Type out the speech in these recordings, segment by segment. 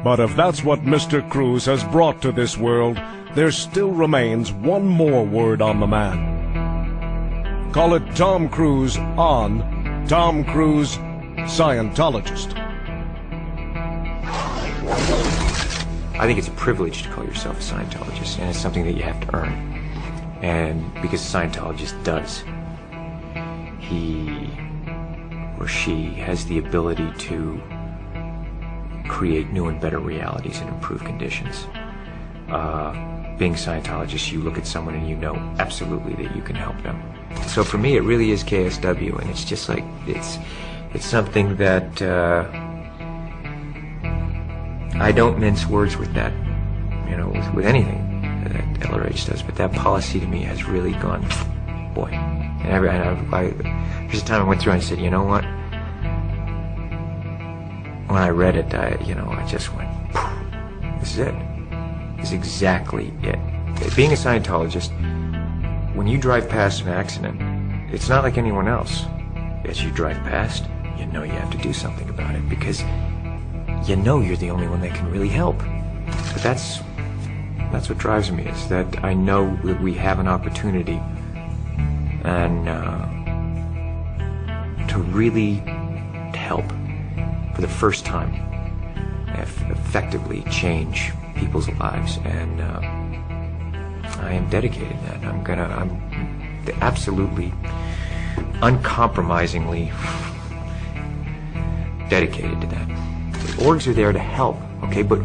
But if that's what Mr. Cruz has brought to this world, there still remains one more word on the man. Call it Tom Cruise on Tom Cruise Scientologist. I think it's a privilege to call yourself a Scientologist, and it's something that you have to earn. And because a Scientologist does, he or she has the ability to create new and better realities and improve conditions. Being a Scientologist, you look at someone and you know absolutely that you can help them. So for me, it really is KSW, and it's just like, it's something that I don't mince words with that, you know, with anything that LRH does, but that policy to me has really gone, boy. And there's a time I went through and I said, you know what? When I read it, I just went, this is it. This is exactly it. Being a Scientologist, when you drive past an accident, it's not like anyone else. As you drive past, you know you have to do something about it because you know you're the only one that can really help. But that's what drives me, is that I know that we have an opportunity and to really help for the first time, effectively change people's lives, and I am dedicated to that. I'm absolutely, uncompromisingly dedicated to that. The orgs are there to help, okay, but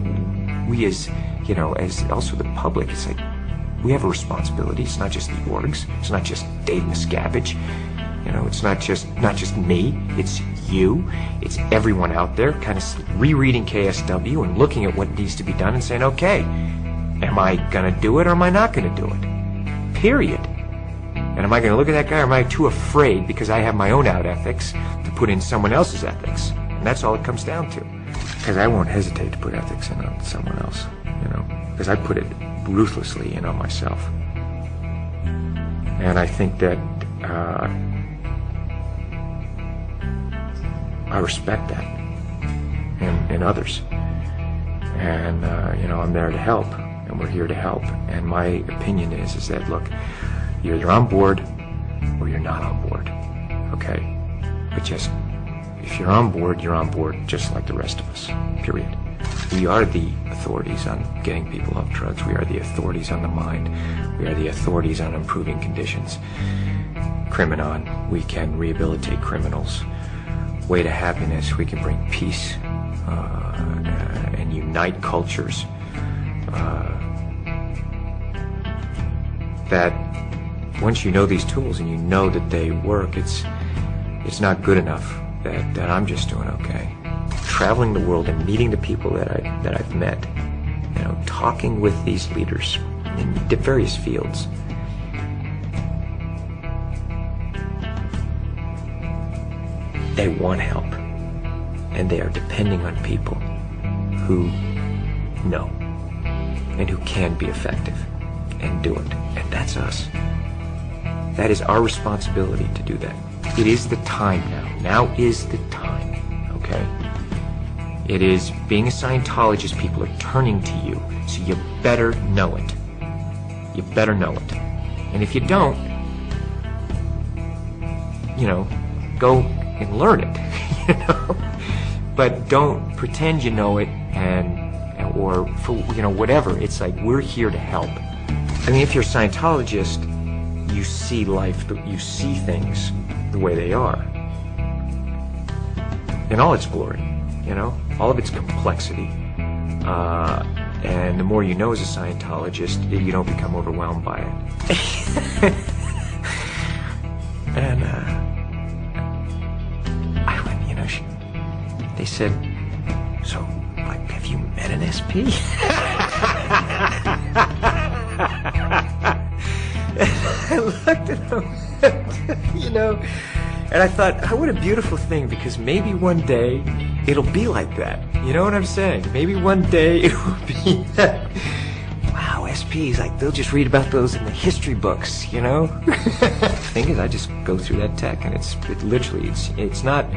we as, you know, as also the public, it's like, we have a responsibility. It's not just the orgs. It's not just Dave Miscavige. You know, it's not just me. It's you. It's everyone out there kind of rereading KSW and looking at what needs to be done and saying, okay, am I going to do it or am I not going to do it? Period. And am I going to look at that guy, or am I too afraid because I have my own out ethics to put in someone else's ethics? And that's all it comes down to. Because I won't hesitate to put ethics in on someone else, you know, because I put it ruthlessly in on myself. And I think that I respect that in others. And, you know, I'm there to help, and we're here to help. And my opinion is that, look, you're either on board or you're not on board, okay? But just, if you're on board just like the rest of us, period. We are the authorities on getting people off drugs. We are the authorities on the mind. We are the authorities on improving conditions. Criminon, we can rehabilitate criminals. Way to happiness, we can bring peace and unite cultures. That once you know these tools and you know that they work, it's not good enough that I'm just doing okay. Traveling the world and meeting the people that I've met, you know, talking with these leaders in various fields. They want help, and they are depending on people who know and who can be effective and do it. And that's us. That is our responsibility to do that. It is the time now. Now is the time, okay? It is, being a Scientologist, people are turning to you, so you better know it. You better know it. And if you don't, you know, go and learn it, you know? But don't pretend you know it or for, you know, whatever. It's like, we're here to help. I mean, if you're a Scientologist, you see life, you see things the way they are. In all its glory, you know? All of its complexity. And the more you know as a Scientologist, you don't become overwhelmed by it. And, I went, you know, they said, so, like, have you met an SP? I looked at them, you know, and I thought, oh, what a beautiful thing, because maybe one day it'll be like that. You know what I'm saying? Maybe one day it will be that. Wow, SPs, like, they'll just read about those in the history books, you know? The thing is, I just go through that tech, and it's not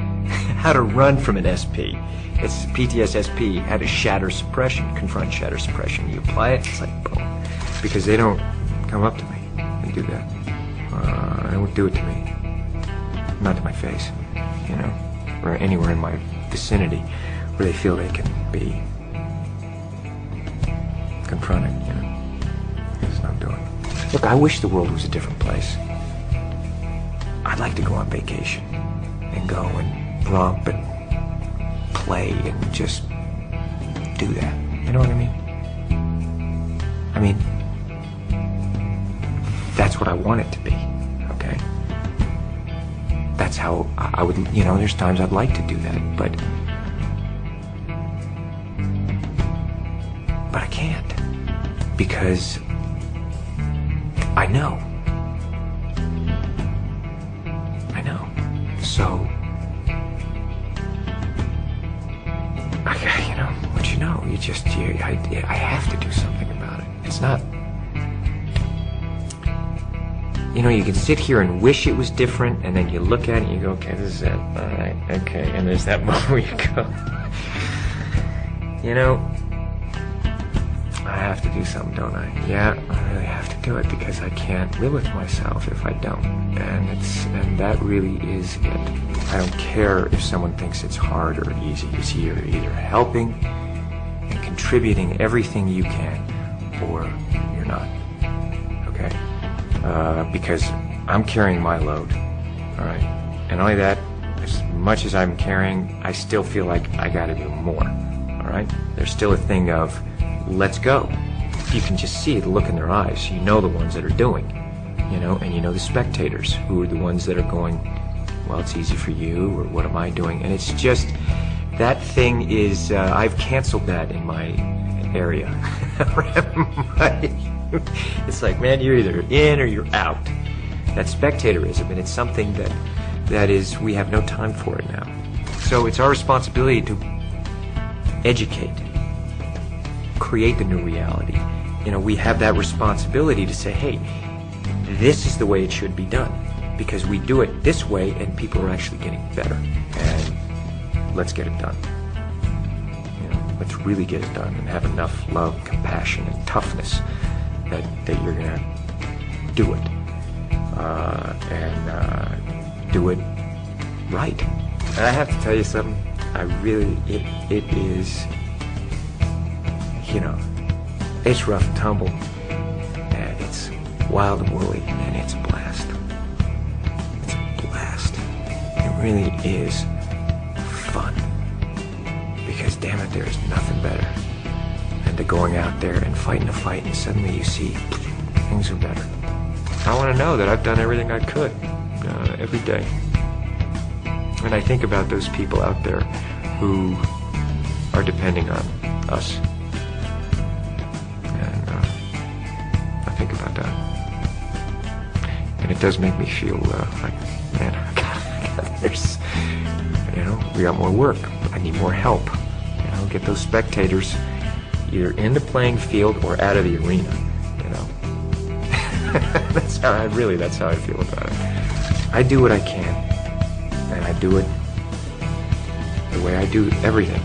how to run from an SP. It's PTSSP, how to shatter suppression, confront shatter suppression. You apply it, it's like, boom. Because they don't come up to me and do that. They don't do it to me. Not to my face, you know, or anywhere in my vicinity where they feel they can be confronted, you know. It's not doing it. Look, I wish the world was a different place. I'd like to go on vacation and go and romp and play and just do that. You know what I mean? I mean, that's what I want it to be, okay? That's how I would, you know, there's times I'd like to do that, but I can't, because I know. So, you know, what you know, you just, I have to do something about it. It's not, you know, you can sit here and wish it was different, and then you look at it and you go, okay, this is it, all right, okay, and there's that moment where you go, you know, I have to do something, don't I? Yeah, I really have to do it, because I can't live with myself if I don't, and that really is it. I don't care if someone thinks it's hard or easy. You're either helping and contributing everything you can, or you're not, okay? Because I'm carrying my load, all right? And only that, as much as I'm carrying, I still feel like I gotta do more, all right? There's still a thing of, let's go. You can just see the look in their eyes. You know the ones that are doing, you know, and you know the spectators who are the ones that are going, well, it's easy for you, or what am I doing? And it's just, that thing is, I've canceled that in my area. It's like, man, you're either in or you're out. That's spectatorism, and it's something that is, we have no time for it now. So it's our responsibility to educate, create the new reality. You know, we have that responsibility to say, hey, this is the way it should be done, because we do it this way and people are actually getting better, and let's get it done. You know, let's really get it done and have enough love, compassion, and toughness that you're gonna do it, and do it right. And I have to tell you something, I really, it is, you know, it's rough and tumble, and it's wild and woolly, and it's a blast. It's a blast. It really is fun, because damn it, there's nothing better than to going out there and fighting a fight, and suddenly you see things are better. I want to know that I've done everything I could every day. And I think about those people out there who are depending on us. And I think about that. And it does make me feel like, man, there's, you know, we got more work. I need more help. You know, get those spectators either in the playing field or out of the arena, you know. That's how I feel about it. I do what I can, and I do it the way I do everything.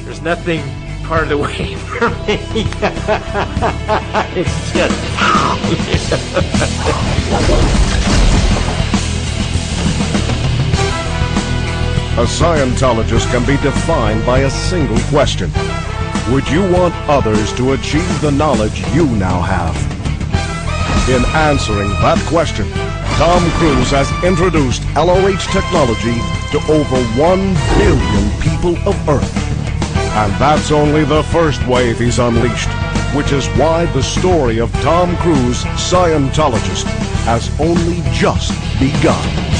There's nothing part of the way for me. It's just... A Scientologist can be defined by a single question. Would you want others to achieve the knowledge you now have? In answering that question, Tom Cruise has introduced LOH technology to over 1 billion people of Earth. And that's only the first wave he's unleashed, which is why the story of Tom Cruise, Scientologist, has only just begun.